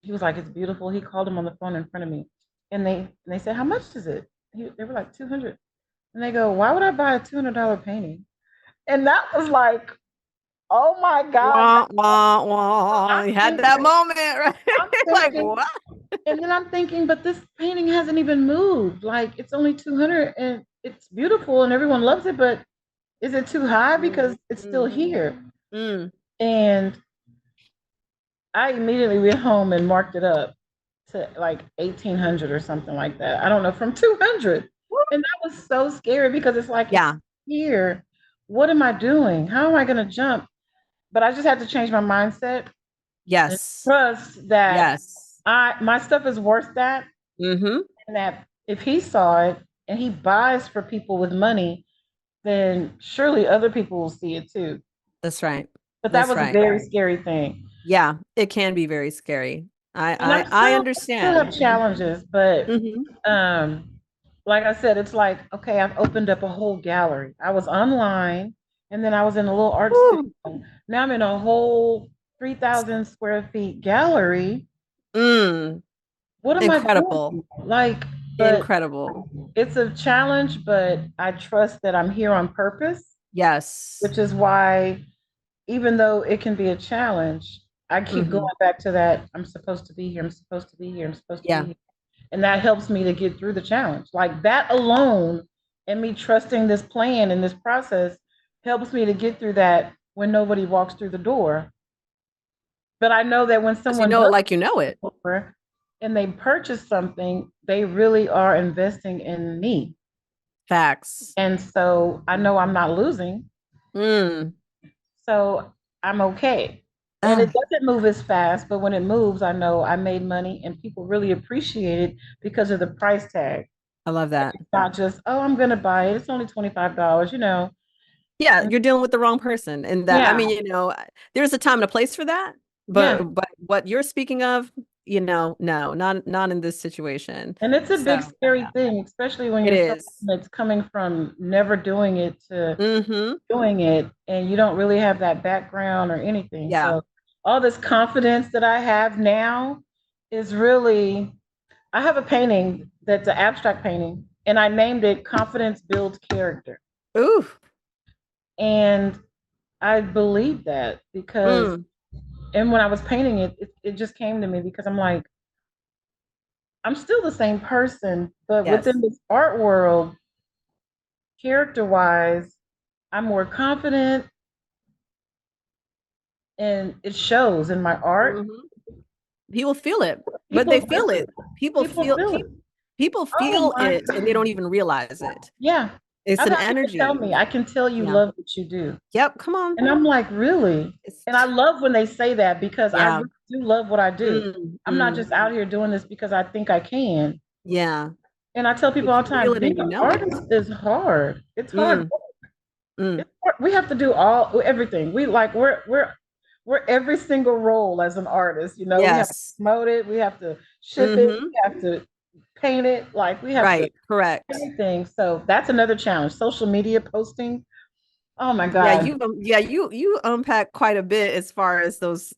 he was like, "It's beautiful." He called him on the phone in front of me, and they said, "How much is it?" They were like 200, and they go, "Why would I buy a $200 painting?" And that was like, "Oh my God!" Wah, wah, wah. I'm You had that thinking, moment, right? I'm Like, thinking, what? and then I'm thinking, but this painting hasn't even moved. Like it's only 200, and it's beautiful, and everyone loves it, but is it too high Mm, because it's still mm, here? mm. And I immediately went home and marked it up to like 1800 or something like that. I don't know, from 200. Woo. And that was so scary because it's like, it's Yeah. here. What am I doing? How am I going to jump? But I just had to change my mindset and Yes. trust that Yes. my stuff is worth that. Mm-hmm. And that if he saw it and he buys for people with money, then surely other people will see it too. That's right. But that That's was a right. very scary thing. Yeah, it can be very scary. I And I I still have understand. challenges, but Mm-hmm. um, like I said, it's like, okay, I've opened up a whole gallery. I was online and then I was in a little art Ooh. studio. Now I'm in a whole 3,000 square feet gallery. Mm. What am I Incredible. doing? Like, but Incredible. it's a challenge, but I trust that I'm here on purpose, Yes. which is why even though it can be a challenge, I keep going Mm-hmm. back to that. I'm supposed to be here. I'm supposed to be here. I'm supposed to be Yeah. here. And that helps me to get through the challenge. Like that alone and me trusting this plan and this process helps me to get through that when nobody walks through the door. But I know that when Because you someone know it does like you know it. come over and they purchase something, they really are investing in me. Facts. And so I know I'm not losing. Mm. So I'm okay. And it Ah, doesn't move as fast, but when it moves, I know I made money and people really appreciate it because of the price tag. I love that. It's not just, oh, I'm going to buy it. It's only $25, Yeah, you're dealing with the wrong person. And that, I Yeah, mean, there's a time and a place for that. yeah. But what you're speaking of, no, not in this situation. And it's a big So scary yeah, thing, especially when it you're someone is. that's coming from never doing it to Mm-hmm. doing it, and you don't really have that background or anything. Yeah. So all this confidence that I have now is really, I have a painting that's an abstract painting, and I named it Confidence Builds Character. Ooh. And I believe that because, Mm. and when I was painting it, it just came to me because I'm like, I'm still the same person, but Yes. within this art world, character wise, I'm more confident and it shows in my art. Mhm. People feel it, but they People feel feel it. it. People People feel feel pe it. people Oh feel my it and they God. don't even realize it. Yeah. It's I've an had people tell energy. me, I can tell you Yeah. love what you do. Yep. Come on. And I'm like, really? It's And I love when they say that because I yeah. really do love what I do. Mm, I'm not mm. just out here doing this because I think I can. Yeah. And I tell people If all you the feel time, it being and you an know it. artist is hard. It's hard. Mm, mm. We have to do everything. We're every single role as an artist. You know, we have to Yes. promote it, we have to ship it, Mm-hmm. we have to paint it, like we have to Right. Correct. everything. So that's another challenge. Social media posting. Oh my Yeah, God. you unpack quite a bit as far as those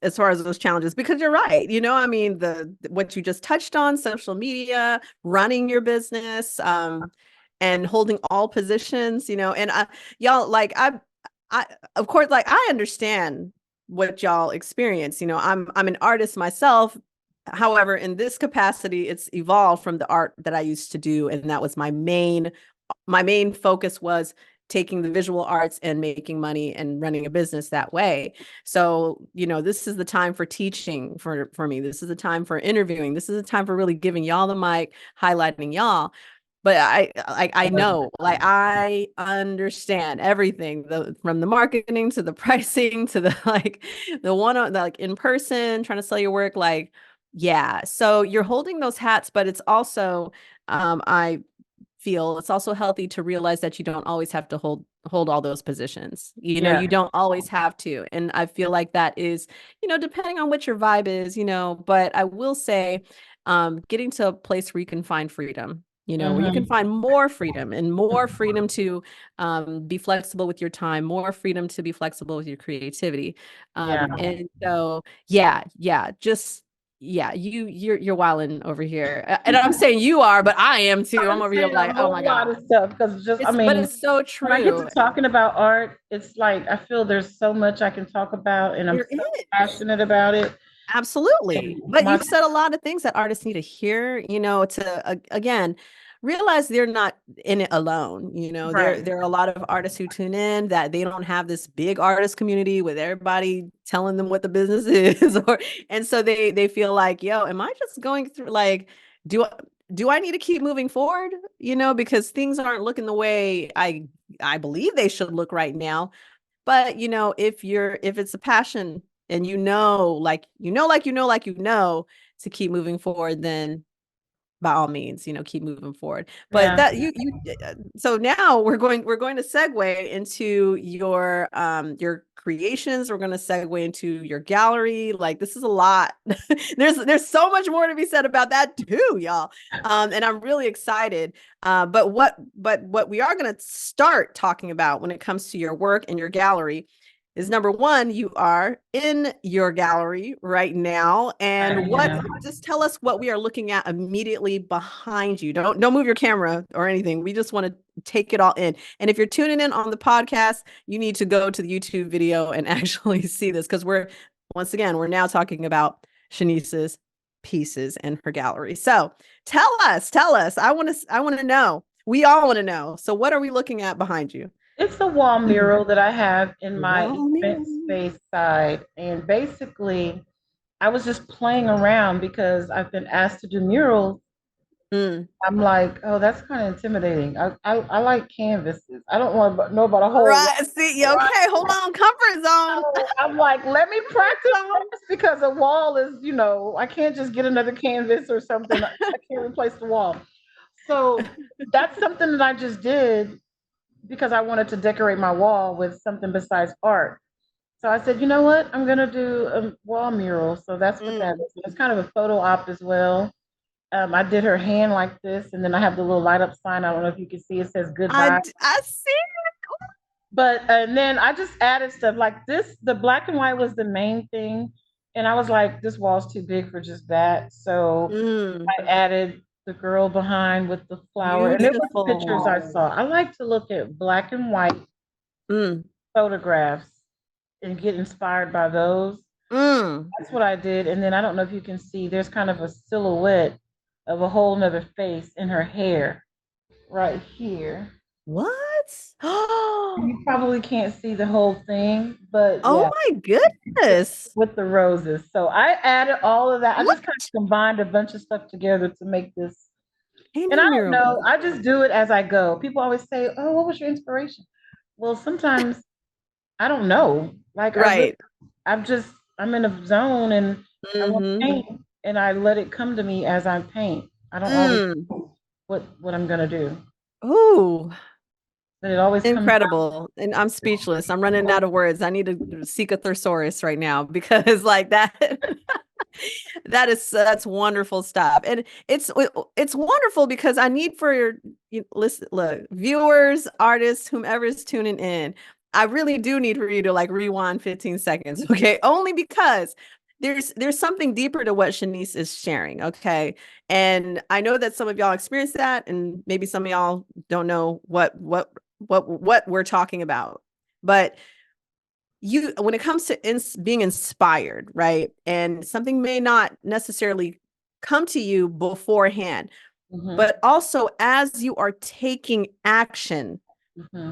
challenges because you're right. I mean the what you just touched on, social media, running your business, and holding all positions, and y'all like I of course like I understand what y'all experience. I'm an artist myself. However, in this capacity, it's evolved from the art that I used to do, and that was my main focus was taking the visual arts and making money and running a business that way. So, this is the time for teaching for me. This is the time for interviewing. This is the time for really giving y'all the mic, highlighting y'all. But I know, like I understand everything, from the marketing to the pricing to the like the one on like in person trying to sell your work, like yeah. So you're holding those hats, but it's also I feel it's also healthy to realize that you don't always have to hold all those positions. Yeah. You don't always have to. And I feel like that is, depending on what your vibe is, but I will say getting to a place where you can find freedom, where you can Hmm. find more freedom and more freedom to be flexible with your time, more freedom to be flexible with your creativity. Yeah. And so, yeah, just yeah, you're wilding over here. And I'm saying you are, but I am too. I'm I'm over here saying a like, oh whole my lot God. of stuff because just, I But mean, it's so when I get to true. talking about art, it's like I feel there's so much I can talk about, and I'm There so is. passionate about it. Absolutely. And But my you've said a lot of things that artists need to hear, to again realize they're not in it alone. There right, there are a lot of artists who tune in that they don't have this big artist community with everybody telling them what the business is, and so they feel like, yo, am I just going through like do I do I need to keep moving forward? Because things aren't looking the way I believe they should look right now. But if it's a passion and to keep moving forward, then by all means, keep moving forward. But yeah, that so now we're going to segue into your creations. We're going to segue into your gallery. Like this is a lot. There's so much more to be said about that too, y'all. And I'm really excited. But what we are going to start talking about when it comes to your work and your gallery is number one, you are in your gallery right now. And what yeah, just tell us what we are looking at immediately behind you. Don't move your camera or anything. We just want to take it all in. And if you're tuning in on the podcast, you need to go to the YouTube video and actually see this because we're now talking about Sheneese's pieces in her gallery. So tell us. I want to know. We all want to know. So what are we looking at behind you? it's a wall mural that I have in my Wow. event space side, and basically, I was just playing around because I've been asked to do murals. Mm. I'm like, oh, that's kind of intimidating. I like canvases. I don't want to know about a whole Right. See, wall. okay, hold on. Comfort zone. So I'm like, let me practice Comfort first because a wall is, I can't just get another canvas or something. I can't replace the wall. So that's something that I just did because I wanted to decorate my wall with something besides art. So I said, you know what? I'm gonna do a wall mural. So that's what that zone. is. It's kind of a photo op as well. I did her hand like this, and then I have the little light up sign. I don't know if you can see. It says goodbye. I see. But and then I just added stuff like this. The black and white was the main thing, And I was like, this wall's too big for just that. So Mm, I added the girl behind with the flower. And it was pictures I beautiful. saw. I like to look at black and white Mm, photographs and get inspired by those. mm. That's what I did. And then I don't know if you can see, there's kind of a silhouette of a whole nother face in her hair right here. What? You probably can't see the whole thing, but Oh yeah, my goodness. with the roses. So I added all of that. I just kind What? of combined a bunch of stuff together to make this. And I Painting don't mural. know, I just do it as I go. People always say, "Oh, what was your inspiration?" Well, sometimes I don't know. Like I really, Right. I'm just, I'm in a zone and I want to Mm-hmm. paint and I let it come to me as I paint. I don't always Mm. know what I'm gonna do, Ooh, but it always comes incredible. And I'm speechless. I'm running out of words. I need to seek a thesaurus right now because like that that's wonderful stuff. And it's wonderful because I need for your listen, look, viewers, artists, whomever is tuning in. I really do need for you to like rewind 15 seconds, okay? Only because there's something deeper to what Sheneesse is sharing, okay? And I know that some of y'all experienced that, and maybe some of y'all don't know what we're talking about. But you, when it comes to being inspired, right? And something may not necessarily come to you beforehand, up. but also as you are taking action, Hmm.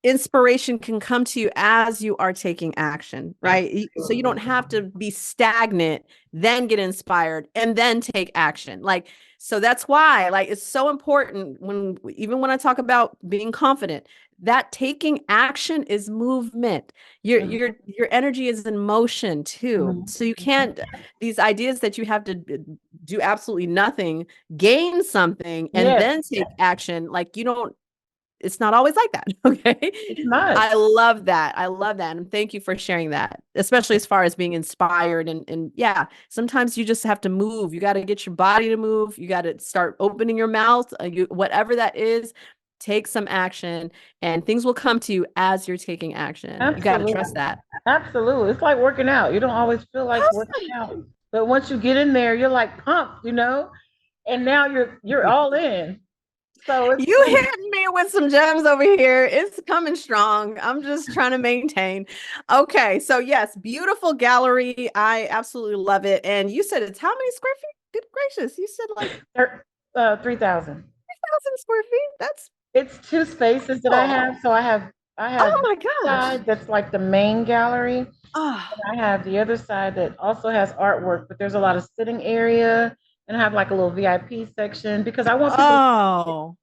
inspiration can come to you as you are taking action, right? So you don't Absolutely. have to be stagnant, then get inspired, and then take action. Like, so that's why, like, it's so important when, even when I talk about being confident, that taking action is movement. Your energy is in motion too. Mhm. So you can't, these ideas that you have to do absolutely nothing, gain something, and Yes, then take action, like you don't, it's not always like that. Okay. it's not. I love that. I love that. And thank you for sharing that, especially as far as being inspired. And yeah, sometimes you just have to move. You got to get your body to move. You got to start opening your mouth, whatever that is, take some action and things will come to you as you're taking action. You got to Absolutely. trust that. Absolutely. It's like working out. You don't always feel like working out, but once you get in there, you're like pumped, and now you're all in. So it's You hit me with some gems over here. It's coming strong. I'm just trying to maintain. Okay. So, yes, beautiful gallery. I absolutely love it. And you said it's how many square feet? Good gracious. You said like 3,000. 1,000 square feet. That's It's two spaces that I cool. have. So I have Oh this my gosh. side that's like the main gallery. Oh, I have the other side that also has artwork, but there's a lot of sitting area, and I have like a little VIP section because I want people. oh,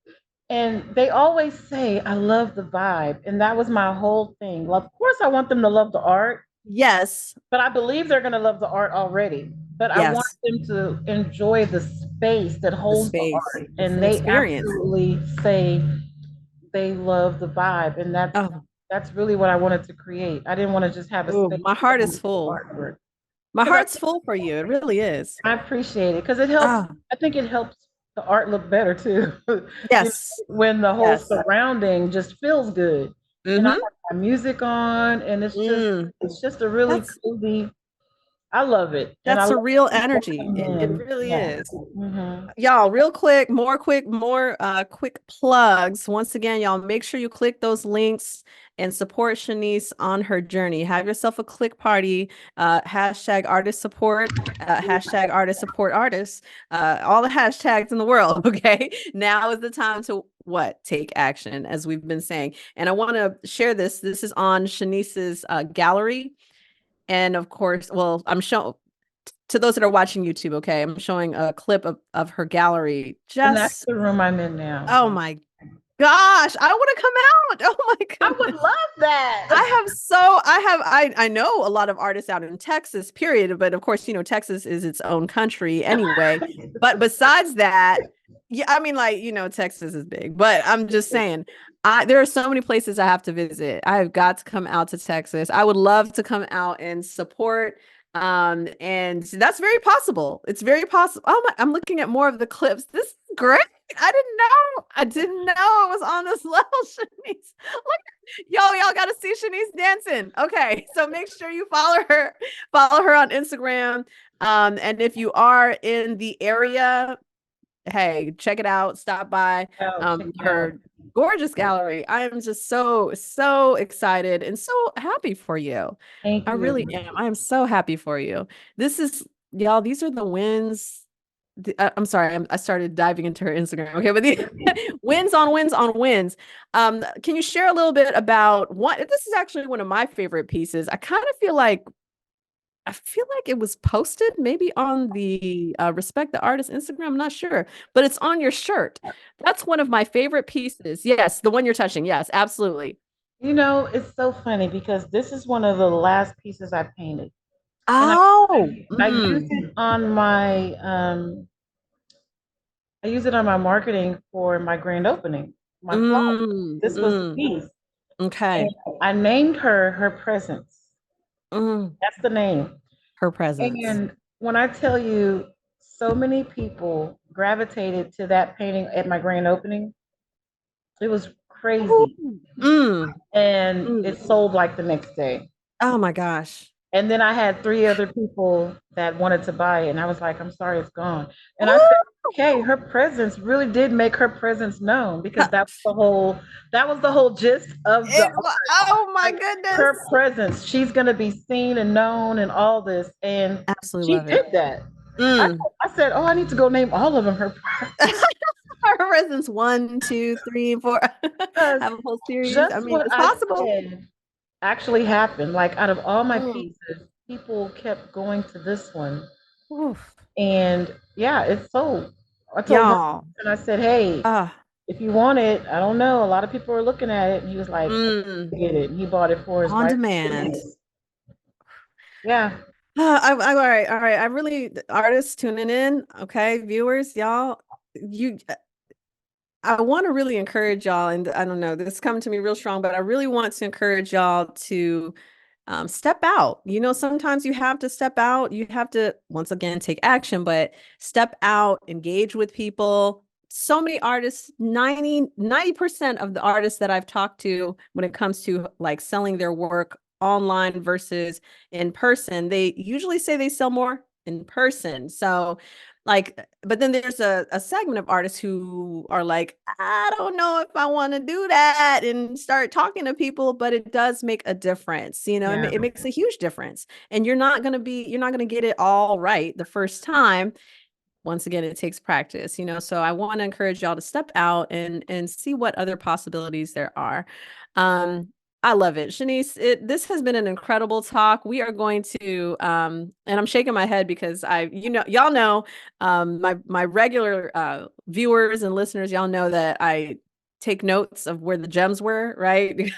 And they always say, I love the vibe. And that was my whole thing. Of course, I want them to love the art, yes. but I believe they're going to love the art already. But I want Yes. them to enjoy the space that The holds the space, art. the And full they experience. absolutely say they love the vibe. And Oh, that's really what I wanted to create. I didn't want to just have a ooh, space my heart is for full. artwork My because heart's full for you. It really is. I appreciate it because it helps. Ah, I think it helps the art look better too. yes. When the whole Yes. surrounding just feels good, and I have Mm-hmm. my music on, and Mm. it's just a really That's cozy. I love it, and I That's love a real people energy. come It in. really Yeah. is. Hmm. Y'all, real quick, more quick plugs. Once again, y'all make sure you click those links and support Sheneesse on her journey. Have yourself a click party, hashtag artist support, hashtag artist support artists, all the hashtags in the world. Okay. Now is the time to what? Take action, as we've been saying. And I want to share this. This is on Sheneesse's gallery. And of course, well, I'm showing to those that are watching YouTube, okay, I'm showing a clip of her gallery. And that's Just, the room I'm in now. oh my gosh, I want to come out. Oh my I would goodness. love that. I know a lot of artists out in Texas, period. But of course, Texas is its own country anyway. But besides that, yeah, I mean, like, Texas is big, but I'm just saying, there are so many places I have to visit. I have got to come out to Texas. I would love to come out and support. And that's very possible. It's very possible. Oh my, I'm looking at more of the clips. This is great. I didn't know. I didn't know it was on this level, Sheneesse. Look, y'all got to see Sheneesse dancing. Okay, so make sure you follow her on Instagram. And if you are in the area, hey, check it out. Stop by Oh, check it out. her gorgeous gallery. I am just so excited and so happy for you. Thank I you. really am. I am so happy for you. This is y'all. These are the wins. I'm sorry. I started diving into her Instagram. Okay, but the wins on wins on wins. Can you share a little bit about what? This is actually one of my favorite pieces. I feel like it was posted maybe on the Respect the Artist Instagram. I'm not sure, but it's on your shirt. That's one of my favorite pieces. Yes, the one you're touching. Yes, absolutely. You know, it's so funny because this is one of the last pieces I painted. And Oh, I use it on my I use it on my marketing for my grand opening, my flyer. This was the mm. piece. And Okay. I named her presence. Mm. That's the name. Her presence. And when I tell you so many people gravitated to that painting at my grand opening, it was Ooh. crazy. Mm. And Mm. it sold like the next day. Oh my gosh. And then I had three other people that wanted to buy it, and I was like, "I'm sorry, it's gone." And I said, Ooh. "Okay, her presence really did make her presence known because that was the whole gist of the Oh my like goodness. her presence. She's gonna be seen and known and all this, and Absolutely she love it. did that. I, Mm. I said, "Oh, I need to go name all of them her Her presence 1, 2, 3, 4. because Have a whole series. I just mean, what it's I possible. said actually happened. Like out of all my Mm. pieces, people kept going to this one. Oof. And yeah, it's sold. I told her Y'all. and I said, hey, Ah. if you want it, I don't know. A lot of people are looking at it. And he was like, Mm. get it. And he bought it for his On wife. demand. Yeah. All right, all right. I really, artists tuning in, okay, viewers, y'all, you, I want to really encourage y'all, and I don't know, this coming to me real strong, but I really want to encourage y'all to step out. You know, sometimes you have to step out. You have to, once again, take action, but step out, engage with people. So many artists, 90% of the artists that I've talked to when it comes to like selling their work online versus in person, they usually say they sell more in person. So, like, but then there's a segment of artists who are like, I don't know if I want to do that and start talking to people, but it does make a difference. You know, Yeah. it makes a huge difference. And you're not going to get it all right the first time. Once again, it takes practice, you know. So I want to encourage y'all to step out and see what other possibilities there are. Um, I love it. Sheneesse, this has been an incredible talk. We are going to and I'm shaking my head because y'all know my regular viewers and listeners, y'all know that I take notes of where the gems were, right?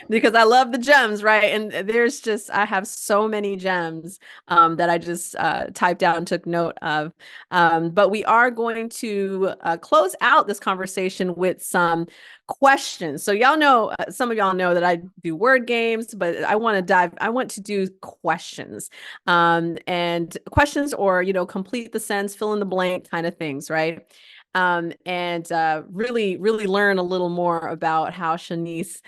Because I love the gems, right? And I have so many gems that I just typed out and took note of. But we are going to close out this conversation with some questions. So y'all know, some of y'all know that I do word games, but I want to do questions. And questions or, you know, complete the sentence, fill in the blank kind of things, right? And really learn a little more about how Sheneesse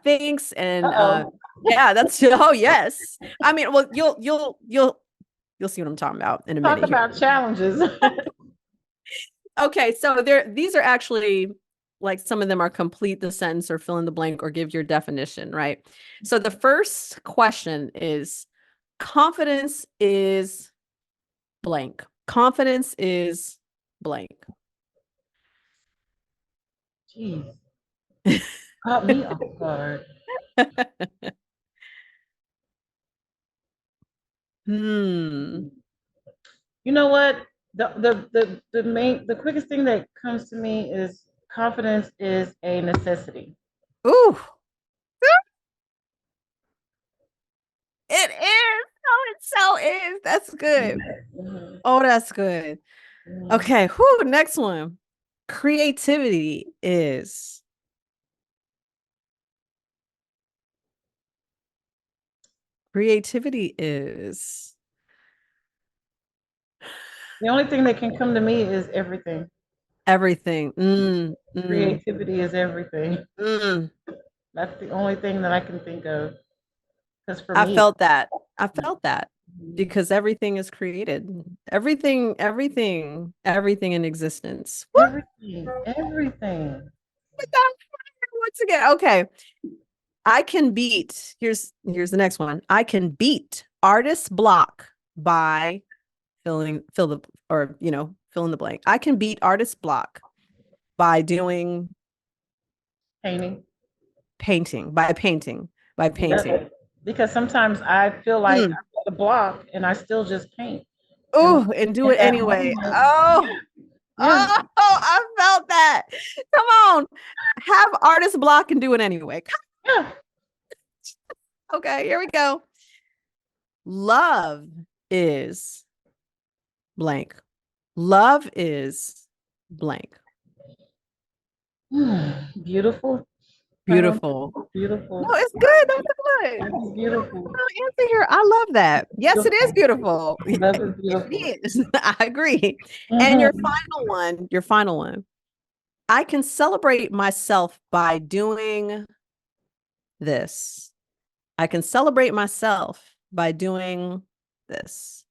thinks. And Uh-oh. yeah, that's, oh yes. I mean, well, you'll see what I'm talking about in a Talk minute here. about challenges. Okay, so these are actually like some of them are complete the sentence or fill in the blank or give your definition, right? So the first question is confidence is blank. Confidence is blank. Jeez. Caught me off guard. Hmm. You know what? The quickest thing that comes to me is confidence is a necessity. Ooh, it is. Oh, it so is. That's good. Mhm. Oh, that's good. Mhm. Okay, whoo, next one. Creativity is. Creativity is. The only thing that can come to me is everything. Everything. Creativity is everything. Mm. That's the only thing that I can think of. Because for I me, felt that. I felt that mhm, because everything is created. Everything in existence. Woo! everything, everything. Once again, okay. I can beat. Here's the next one. I can beat artist block by fill the or fill in the blank. I can beat artist block by doing Painting. painting, by painting. Yep. Because sometimes I feel like Mm. I'm at the block and I still just paint. And Oh, and do in it that anyway. moment, Oh, yeah, I felt that. Come on. Have artist block and do it anyway. yeah. Okay, here we go. Love is blank. Love is blank. Beautiful. Final, Beautiful. No, beautiful. it's good. That's good. That is beautiful. Answer here. I love that. Yes, it is Beautiful. beautiful. Love is beautiful. It is. I agree. And Hmm. your final one. I can celebrate myself by doing this. I can celebrate myself by doing this.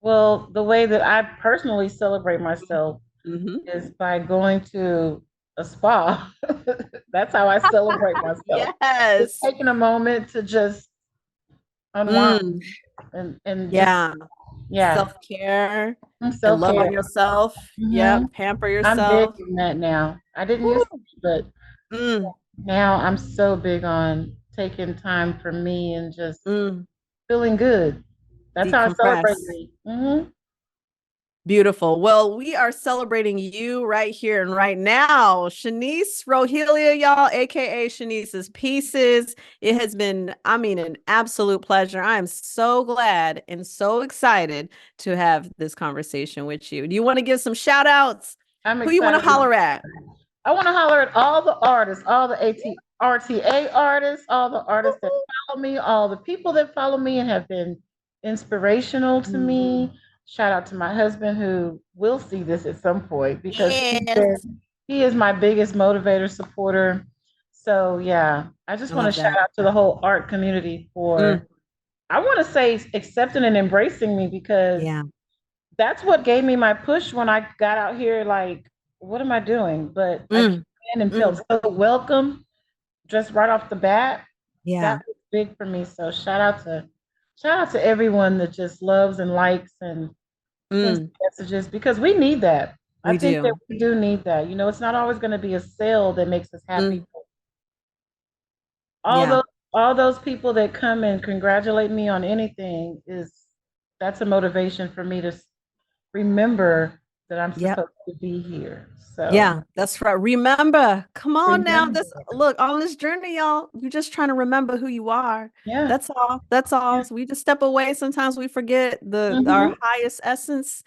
Well, the way that I personally celebrate myself Mm-hmm. is by going to a spa. That's how I celebrate myself. Just Yes. taking a moment to just unwind Mm, and just yeah. yeah, Self-care and self love care. on yourself. Hmm. Yep. Pamper I'm big yourself. in that now. I didn't used to, Woo. but Mm, now I'm so big on taking time for me and just mm. feeling good. That's how I celebrate Decompress. me. Hmm. Beautiful. Well, we are celebrating you right here and right now. Sheneesse Rohelia, y'all, aka Sheneese's Pieces. It has been, I mean, an absolute pleasure. I am so glad and so excited to have this conversation with you. Do you want to give some shout outs? I'm Who you want to excited. holler at? I want to holler at all the artists, all the RTA artists, all the artists that follow me, all the people that follow me and have been inspirational to me. Shout out to my husband who will see this at some point because Yes. he is my biggest motivator, supporter. So yeah, I just I want to love shout that. out to the whole art community Mm, for I want to say accepting and embracing me because yeah. that's what gave me my push when I got out here. Like, what am I doing? But I came Mm, in and felt mm, so welcome just right off the bat. yeah. That was big for me. So shout out to everyone that just loves and likes and sends Mm, messages because we need that. I we think that do. we do need that. You know, it's not always going to be a sale that makes us happy. Mm, All yeah. those all those people that come and congratulate me on anything is that's a motivation for me to remember that I'm Yep. supposed to be here. So Yeah, that's right. Remember, come on now. remember, This look on this journey, y'all. You're just trying to remember who you are. yeah, That's all. That's yeah. all. So we just step away. Sometimes we forget the our Hmm. highest essence.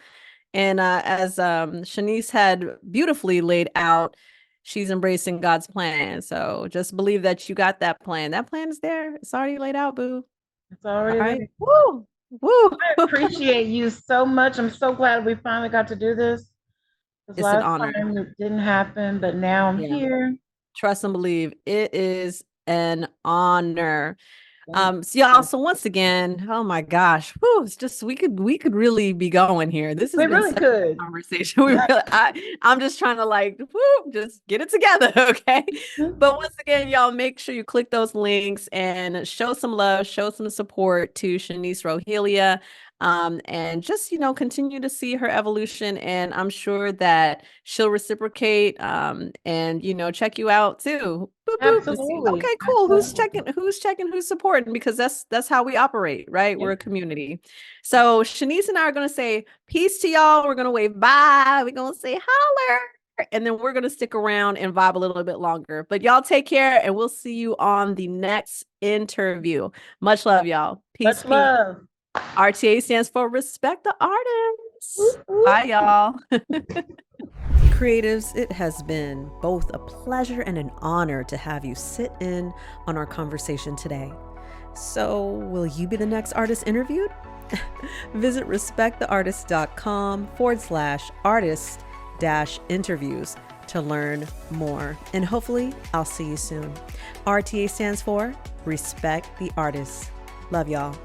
And as Sheneesse had beautifully laid out, she's embracing God's plan. So just believe that you got that plan. That plan is there. It's already laid out, boo. It's All already right. there. Woo. Woo. I appreciate you so much. I'm so glad we finally got to do this. Because It's an last honor. time it didn't happen, but now I'm Yeah. here. Trust and believe. It is an honor. Thank So y'all, you. so once again, oh my gosh, whew, it's just we could really be going here. This has We been really such a good could. conversation. I'm just trying to like, whoo, just get it together, okay? But once again, y'all, make sure you click those links and show some love, show some support to Sheneesse Rohelia. And just continue to see her evolution, and I'm sure that she'll reciprocate and check you out too. Boop boop to see, Absolutely. okay, cool, who's supporting, because that's how we operate, right? We're Yep. a community. So Sheneesse and I are going to say peace to y'all. We're going to wave bye, we're going to say holler, and then we're going to stick around and vibe a little bit longer. But y'all take care, and we'll see you on the next interview. Much love, y'all. Peace, Much peace. love. RTA stands for Respect the Artists. Whoop, whoop. Bye, y'all. Creatives, it has been both a pleasure and an honor to have you sit in on our conversation today. So, will you be the next artist interviewed? Visit respecttheartist.com/artist-interviews to learn more. And hopefully, I'll see you soon. RTA stands for Respect the Artist. Love y'all.